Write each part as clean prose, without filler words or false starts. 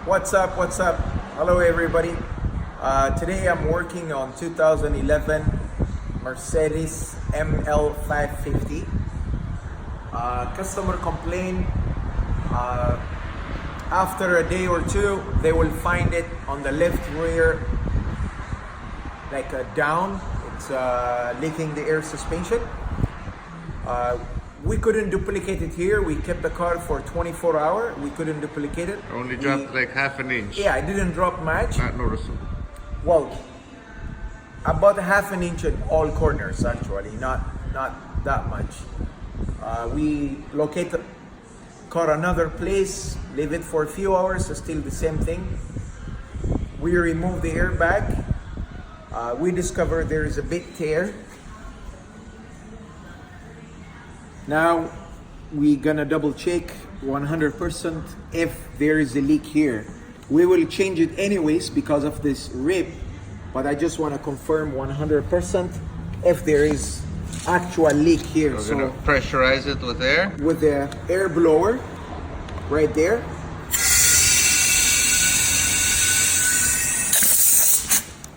What's up? What's up? Hello everybody. Today I'm working on 2011 Mercedes ML550. Customer complained after a day or two they will find it on the left rear like a down. It's leaking the air suspension. We couldn't duplicate it here. We kept the car for 24 hours. We couldn't duplicate it. Only dropped like half an inch. Yeah, I didn't drop much. Not noticeable. Well, about a half an inch at all corners actually, not that much. We locate the car another place, leave it for a few hours, still the same thing. We remove the airbag. We discover there is a big tear. Now we're gonna double check 100% if there is a leak here. We will change it anyways because of this rip, but I just want to confirm 100% if there is actual leak here. We're gonna pressurize it with air. With the air blower right there.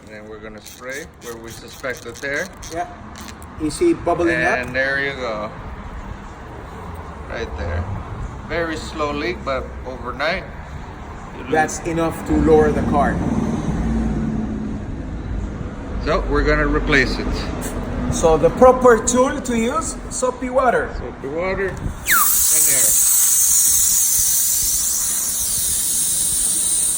And then we're gonna spray where we suspect the tear. Yeah, you see it bubbling up? And there you go. Right there. Very slow leak, but overnight, That's enough to lower the car. So we're gonna replace it. So the proper tool to use, soapy water. Soapy water.